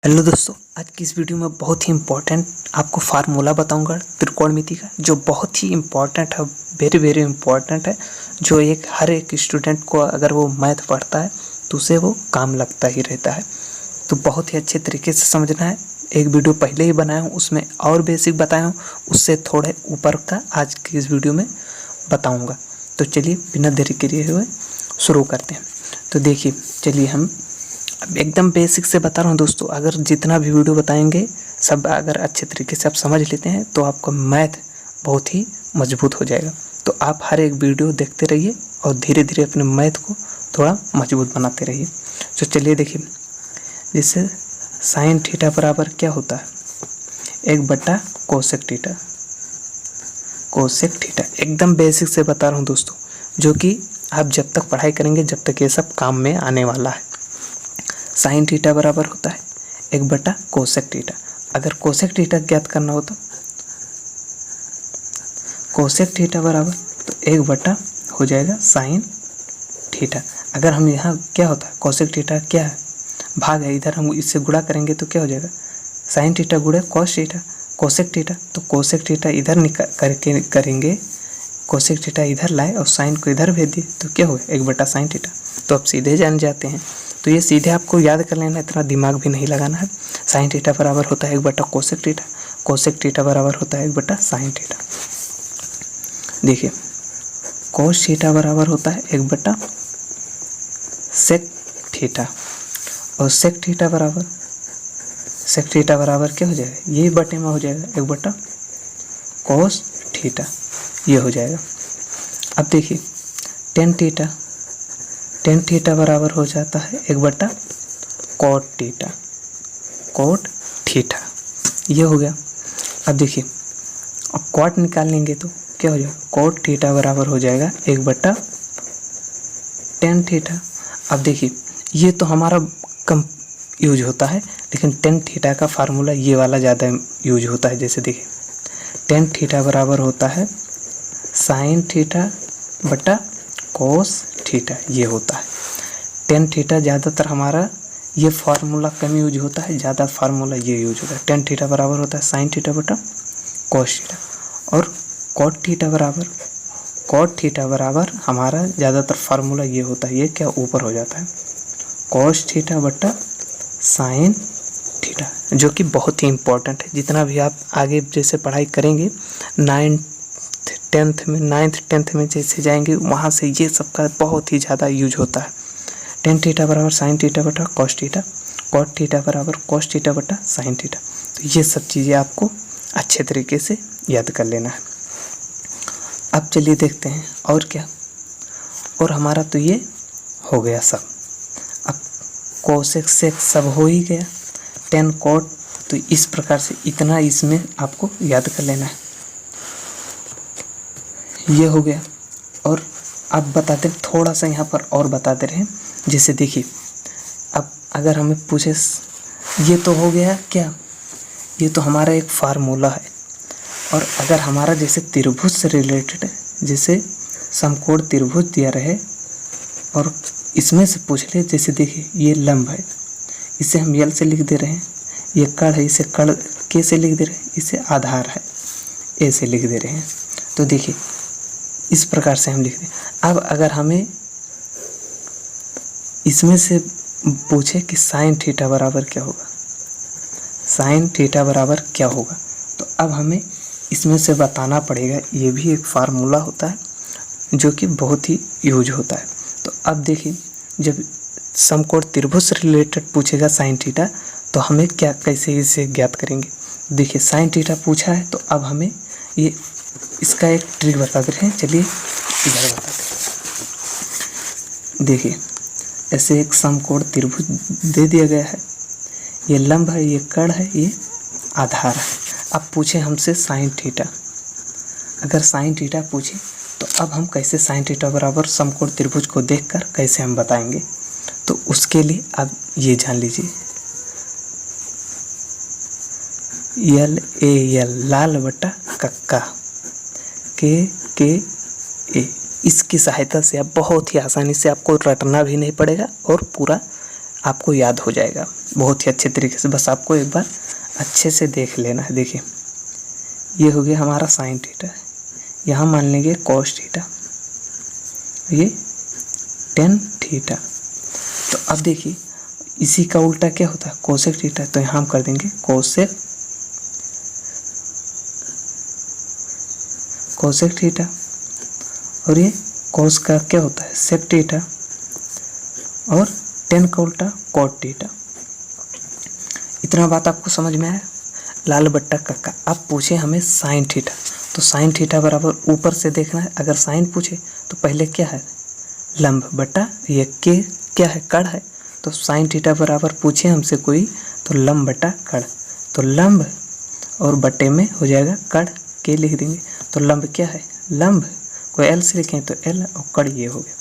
Hello दोस्तों, आज की इस वीडियो में बहुत ही इम्पोर्टेंट आपको फार्मूला बताऊंगा त्रिकोणमिति का, जो बहुत ही इम्पोर्टेंट है, वेरी वेरी इम्पोर्टेंट है। जो हर एक स्टूडेंट को अगर वो मैथ पढ़ता है तो उसे वो काम लगता ही रहता है। तो बहुत ही अच्छे तरीके से समझना है। एक वीडियो पहले ही बनाया हूँ, उसमें और बेसिक बताया हूँ, उससे थोड़े ऊपर का आज की इस वीडियो में बताऊँगा। तो चलिए बिना देरी किए हुए शुरू करते हैं। तो देखिए, चलिए हम अब एकदम बेसिक से बता रहा हूँ दोस्तों। अगर जितना भी वीडियो बताएंगे सब अगर अच्छे तरीके से आप समझ लेते हैं तो आपका मैथ बहुत ही मजबूत हो जाएगा। तो आप हर एक वीडियो देखते रहिए और धीरे धीरे अपने मैथ को थोड़ा मजबूत बनाते रहिए। तो चलिए देखिए, जैसे साइन थीटा बराबर क्या होता है, 1/, कोसेक थीटा। कोसेक थीटा एकदम बेसिक से बता रहा हूँ दोस्तों, जो कि आप जब तक पढ़ाई करेंगे जब तक ये सब काम में आने वाला है। साइन थीटा बराबर होता है 1/, कोसेक थीटा। अगर कोसेक थीटा ज्ञात करना हो तो कोसेक थीटा बराबर तो 1/, हो जाएगा साइन थीटा। अगर हम यहाँ क्या होता है, कोसेक थीटा क्या है, भाग है, इधर हम इससे गुणा करेंगे तो क्या हो जाएगा, साइन थीटा गुणे कॉस थीटा, कोसेक थीटा। तो कोसेक थीटा इधर करके करेंगे, कोसेक थीटा इधर लाए और साइन को इधर भेज दिए तो क्या होगा, 1/, साइन थीटा। तो आप सीधे जान जाते हैं। तो ये सीधे आपको याद कर लेना, इतना दिमाग भी नहीं लगाना है। साइन थीटा बराबर होता है 1/, कोसेक थीटा। कोसेक थीटा बराबर होता है 1/, साइन थीटा। देखिए, कोस थीटा बराबर होता है 1/, सेक थीटा। और सेक थीटा बराबर क्या हो जाएगा, ये बटे में हो जाएगा 1/, कोस थीटा, ये हो जाएगा। अब देखिए, टेन थीटा बराबर हो जाता है 1/, कॉट थीटा। कॉट थीटा ये हो गया। अब देखिए, अब कॉट निकाल लेंगे तो क्या हो जाएगा, कॉट थीटा बराबर हो जाएगा 1/, टेन थीटा। अब देखिए, ये तो हमारा कम यूज होता है, लेकिन टेन थीटा का फार्मूला ये वाला ज़्यादा यूज होता है। जैसे देखिए, टेन थीटा बराबर होता है साइन थीटा बटा कोस थीटा, ये होता है। टेन थीटा ज़्यादातर हमारा ये फार्मूला कम यूज होता है, ज़्यादा फार्मूला ये यूज होता है। टेन थीटा बराबर होता है साइन थीटा बटा कोस थीटा। और कॉट थीटा बराबर हमारा ज़्यादातर फार्मूला ये होता है, ये क्या ऊपर हो जाता है, कोस थीटा बटा साइन थीटा, जो कि बहुत ही इम्पोर्टेंट है। जितना भी आप आगे जैसे पढ़ाई करेंगे, 9th 10th में जैसे जाएंगे, वहाँ से ये सब का बहुत ही ज़्यादा यूज होता है। टेन थीटा बराबर साइन थीटा बटा कॉस थीटा, कॉट थीटा बराबर कॉस थीटा बटा साइन थीटा। तो ये सब चीज़ें आपको अच्छे तरीके से याद कर लेना है। अब चलिए देखते हैं और क्या। और हमारा तो ये हो गया सब। अब कोसेक सेक सब हो ही गया, टेन कॉट। तो इस प्रकार से इतना इसमें आपको याद कर लेना है, ये हो गया। और अब बताते थोड़ा सा यहाँ पर और बताते रहे। जैसे देखिए, अब अगर हमें पूछे, ये तो हो गया क्या, ये तो हमारा एक फार्मूला है। और अगर हमारा जैसे त्रिभुज से रिलेटेड है, जैसे समकोण त्रिभुज दिया रहे और इसमें से पूछ ले, जैसे देखिए ये लंब है, इसे हम यल से लिख दे रहे हैं, ये कड़ है, इसे कड़ के से लिख दे रहे हैं, इसे आधार है ए से लिख दे रहे हैं। तो देखिए इस प्रकार से हम लिख दें। अब अगर हमें इसमें से पूछे कि साइन थीटा बराबर क्या होगा, साइन थीटा बराबर क्या होगा, तो अब हमें इसमें से बताना पड़ेगा। ये भी एक फार्मूला होता है जो कि बहुत ही यूज होता है। तो अब देखिए, जब समकोण त्रिभुज से रिलेटेड पूछेगा साइन थीटा, तो हमें क्या कैसे इसे ज्ञात करेंगे। देखिए, साइन थीटा पूछा है तो अब हमें ये इसका एक ट्रिक बता दे रहे हैं। चलिए इधर बताते हैं। देखिए, ऐसे एक समकोण त्रिभुज दे दिया गया है, ये लंब है, ये कड़ है, ये आधार है। अब पूछे हमसे साइन थीटा, अगर साइन थीटा पूछे तो अब हम कैसे साइन थीटा बराबर समकोण त्रिभुज को देखकर कैसे हम बताएंगे। तो उसके लिए अब ये जान लीजिए, यल ए यल, लाल बटा कक्का, के ए। इसकी सहायता से आप बहुत ही आसानी से, आपको रटना भी नहीं पड़ेगा और पूरा आपको याद हो जाएगा बहुत ही अच्छे तरीके से। बस आपको एक बार अच्छे से देख लेना है। देखिए ये हो गया हमारा साइन थीटा, यहाँ मान लेंगे कॉस थीटा, ये टेन थीटा। तो अब देखिए इसी का उल्टा क्या होता है, कोसेक थीटा। तो यहाँ हम कर देंगे कोसेक थीटा, और ये कोस का क्या होता है, सेक थीटा, और टेन का उल्टा कॉट थीटा। इतना बात आपको समझ में आया। लाल बट्टा कक्का। अब पूछे हमें साइन थीटा, तो साइन थीटा बराबर ऊपर से देखना है। अगर साइन पूछे तो पहले क्या है, लंब बटा ये के क्या है, कड़ है। तो साइन थीटा बराबर पूछे हमसे कोई तो लंब बटा कड़, तो लंब और बटे में हो जाएगा कड़, के लिख देंगे। तो लंब क्या है, लंब, कोई एल से लिखें तो एल, और कड़ ये हो गया।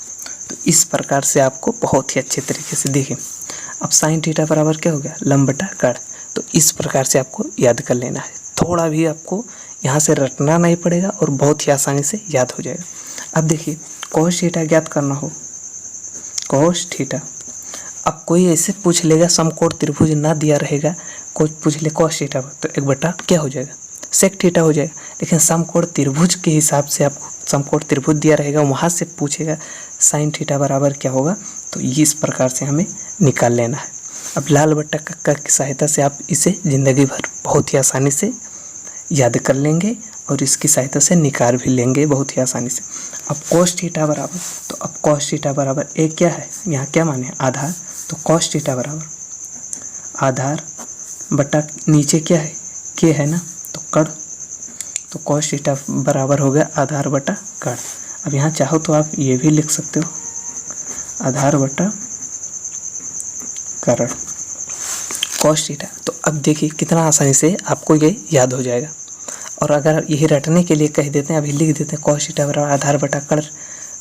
तो इस प्रकार से आपको बहुत ही अच्छे तरीके से देखें। अब साइन थीटा बराबर क्या हो गया, लंब बटा कड़। तो इस प्रकार से आपको याद कर लेना है। थोड़ा भी आपको यहाँ से रटना नहीं पड़ेगा और बहुत ही आसानी से याद हो जाएगा। अब देखिए कॉस थीटा ज्ञात करना हो, कॉस थीटा। अब कोई ऐसे पूछ लेगा समकोण त्रिभुज ना दिया रहेगा, कोई पूछ ले कॉस थीटा, तो एक बटा क्या हो जाएगा, सेक थीटा हो जाएगा। लेकिन समकोण त्रिभुज के हिसाब से आपको समकोण त्रिभुज दिया रहेगा, वहाँ से पूछेगा साइन थीटा बराबर क्या होगा। तो इस प्रकार से हमें निकाल लेना है। अब लाल बट्टा कक्का की सहायता से आप इसे ज़िंदगी भर बहुत ही आसानी से याद कर लेंगे और इसकी सहायता से निकाल भी लेंगे बहुत ही आसानी से। अब कॉस थीटा बराबर, तो अब कॉस थीटा बराबर ए क्या है, यहाँ क्या माने हैं, आधार। तो कॉस थीटा बराबर आधार बटा नीचे क्या है, के है ना, तो कड़। तो कॉस थीटा बराबर हो गया आधार बटा कड़। अब यहाँ चाहो तो आप ये भी लिख सकते हो, आधार बटा कड़ कॉस थीटा। तो अब देखिए कितना आसानी से आपको ये याद हो जाएगा। और अगर यही रटने के लिए कह देते हैं, अभी लिख देते हैं कॉस थीटा बराबर आधार बटा कड़,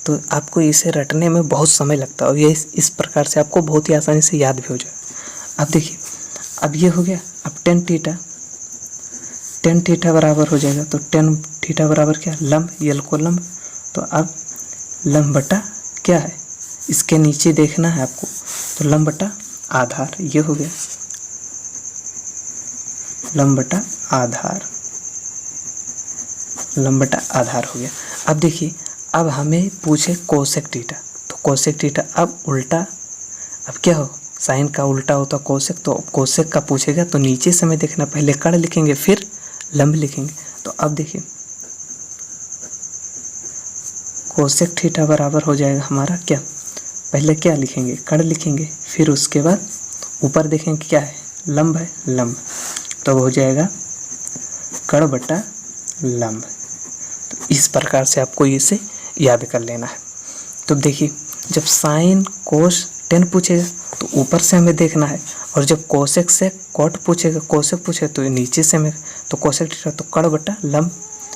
तो आपको इसे रटने में बहुत समय लगता है और ये इस प्रकार से आपको बहुत ही आसानी से याद भी हो जाएगा। अब देखिए अब ये हो गया। अब टेन थीटा बराबर हो जाएगा। तो टेन थीटा बराबर क्या, लंब, यल को लंब। तो अब लंब बटा क्या है, इसके नीचे देखना है आपको, तो लंब बटा आधार, ये हो गया लंब बटा आधार, लंब बटा आधार हो गया। अब देखिए अब हमें पूछे कोसेक थीटा, तो कोसेक थीटा अब उल्टा, अब क्या हो, साइन का उल्टा होता कोसेक, तो कोसेक का पूछेगा तो नीचे से हमें देखना, पहले कड़ लिखेंगे फिर लंब लिखेंगे। तो अब देखिए कोसेक थीटा बराबर हो जाएगा हमारा क्या, पहले क्या लिखेंगे, कड़ लिखेंगे, फिर उसके बाद ऊपर देखेंगे क्या है, लंब है, लंब, तो हो जाएगा कड़ बटा लंब। तो इस प्रकार से आपको इसे याद कर लेना है। तो देखिए जब साइन कोस टेन पूछेगा तो ऊपर से हमें देखना है, और जब कोसेक से कॉट पूछेगा, कोसेक पूछेगा तो नीचे से हमें, तो कोसेक थीटा तो कड़ बटा लंब,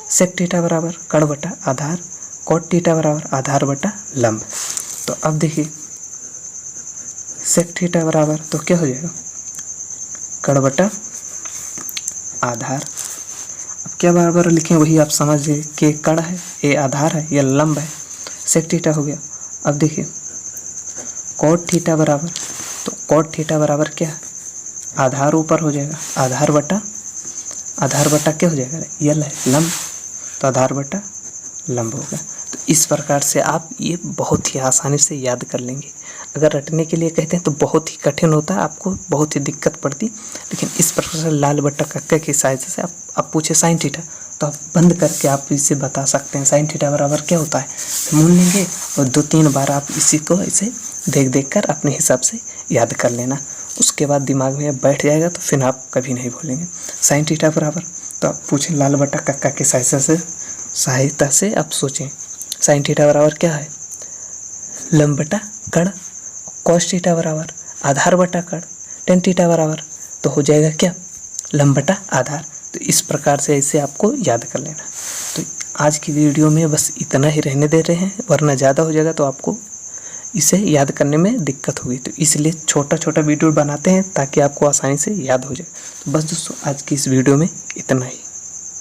सेक थीटा बराबर कड़ बटा आधार, कॉट थीटा बराबर आधार बटा लंब। तो अब देखिए सेक थीटा बराबर तो क्या हो जाएगा, कड़ बटा आधार। अब क्या बराबर लिखें वही आप समझ लीजिए, के कड़ है, ए आधार है, यह लंब है, सेक थीटा हो गया। अब देखिए कॉट थीटा बराबर, तो कॉट थीटा बराबर क्या है, आधार ऊपर हो जाएगा, आधार बटा क्या हो जाएगा, यल है, लंब, तो आधार बटा लंब होगा। तो इस प्रकार से आप ये बहुत ही आसानी से याद कर लेंगे। अगर रटने के लिए कहते हैं तो बहुत ही कठिन होता है, आपको बहुत ही दिक्कत पड़ती। लेकिन इस प्रकार से लाल बट्टा कक्का की सहायता से आप पूछे साइन थीटा, तो आप बंद करके आप इसे बता सकते हैं साइन थीटा बराबर क्या होता है, मूल लेंगे और 2-3 बार आप इसी को ऐसे देख कर अपने हिसाब से याद कर लेना। उसके बाद दिमाग में बैठ जाएगा तो फिर आप कभी नहीं भूलेंगे। साइन थीटा बराबर, तो आप पूछें लाल बट्टा कक्का की सहायता से आप सोचें साइन थीटा बराबर क्या है, लंब बटा कड़, कॉस थीटा बराबर आधार बटा कड़, टेन थीटा बराबर तो हो जाएगा क्या, लंब बटा आधार। तो इस प्रकार से इसे आपको याद कर लेना। तो आज की वीडियो में बस इतना ही रहने दे रहे हैं, वरना ज़्यादा हो जाएगा तो आपको इसे याद करने में दिक्कत होगी। तो इसलिए छोटा वीडियो बनाते हैं ताकि आपको आसानी से याद हो जाए। तो बस दोस्तों आज की इस वीडियो में इतना ही।